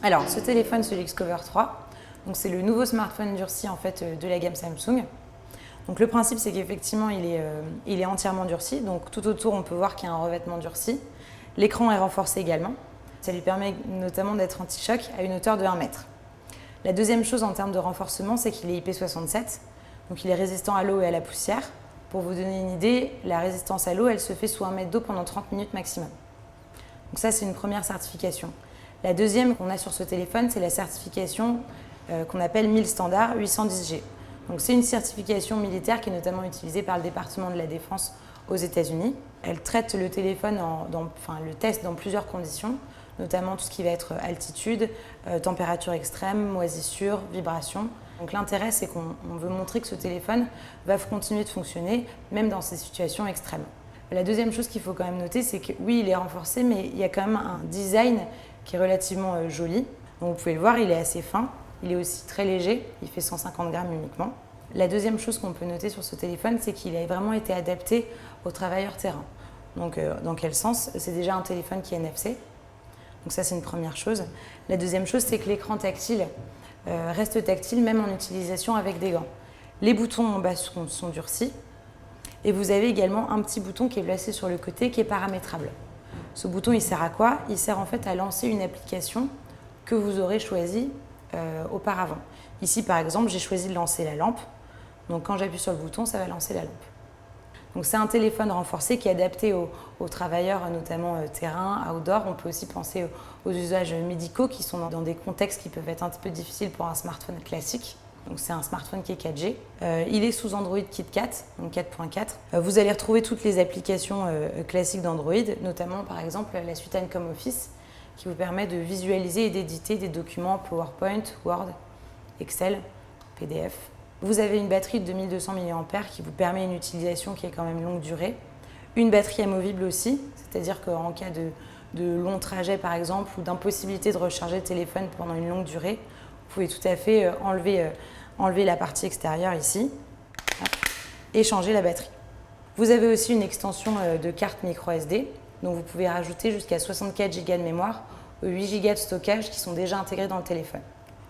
Alors, ce téléphone, c'est le Xcover 3. Donc, c'est le nouveau smartphone durci en fait, de la gamme Samsung. Donc, le principe, c'est qu'effectivement, il est entièrement durci. Donc, tout autour, on peut voir qu'il y a un revêtement durci. L'écran est renforcé également. Ça lui permet notamment d'être anti-choc à une hauteur de 1 mètre. La deuxième chose en termes de renforcement, c'est qu'il est IP67. Donc, il est résistant à l'eau et à la poussière. Pour vous donner une idée, la résistance à l'eau, elle se fait sous 1 mètre d'eau pendant 30 minutes maximum. Donc ça, c'est une première certification. La deuxième qu'on a sur ce téléphone, c'est la certification qu'on appelle 1000 standard 810G. Donc c'est une certification militaire qui est notamment utilisée par le département de la Défense aux États-Unis. Elle traite le téléphone, le test dans plusieurs conditions, notamment tout ce qui va être altitude, température extrême, moisissure, vibration. Donc l'intérêt, c'est qu'on veut montrer que ce téléphone va continuer de fonctionner, même dans ces situations extrêmes. La deuxième chose qu'il faut quand même noter, c'est que oui, il est renforcé, mais il y a quand même un design qui est relativement joli. Donc vous pouvez le voir, il est assez fin, il est aussi très léger, il fait 150 grammes uniquement. La deuxième chose qu'on peut noter sur ce téléphone, c'est qu'il a vraiment été adapté aux travailleurs terrain. Donc dans quel sens? C'est déjà un téléphone qui est NFC. Donc ça, c'est une première chose. La deuxième chose, c'est que l'écran tactile reste tactile même en utilisation avec des gants. Les boutons en bas sont durcis et vous avez également un petit bouton qui est placé sur le côté qui est paramétrable. Ce bouton, il sert à quoi? Il sert en fait à lancer une application que vous aurez choisie auparavant. Ici, par exemple, j'ai choisi de lancer la lampe. Donc quand j'appuie sur le bouton, ça va lancer la lampe. Donc c'est un téléphone renforcé qui est adapté aux travailleurs, notamment terrain, outdoor. On peut aussi penser aux usages médicaux qui sont dans des contextes qui peuvent être un petit peu difficiles pour un smartphone classique. Donc c'est un smartphone qui est 4G. Il est sous Android KitKat, donc 4.4. Vous allez retrouver toutes les applications classiques d'Android, notamment par exemple la suite Encom Office, qui vous permet de visualiser et d'éditer des documents PowerPoint, Word, Excel, PDF. Vous avez une batterie de 2200 mAh qui vous permet une utilisation qui est quand même longue durée. Une batterie amovible aussi, c'est-à-dire qu'en cas de long trajet par exemple ou d'impossibilité de recharger le téléphone pendant une longue durée, vous pouvez tout à fait enlever la partie extérieure ici et changer la batterie. Vous avez aussi une extension de carte micro SD, donc vous pouvez rajouter jusqu'à 64 Go de mémoire ou 8 Go de stockage qui sont déjà intégrés dans le téléphone.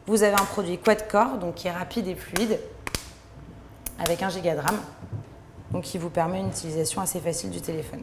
Vous avez un produit quad-core, donc qui est rapide et fluide, avec 1 Go de RAM, donc qui vous permet une utilisation assez facile du téléphone.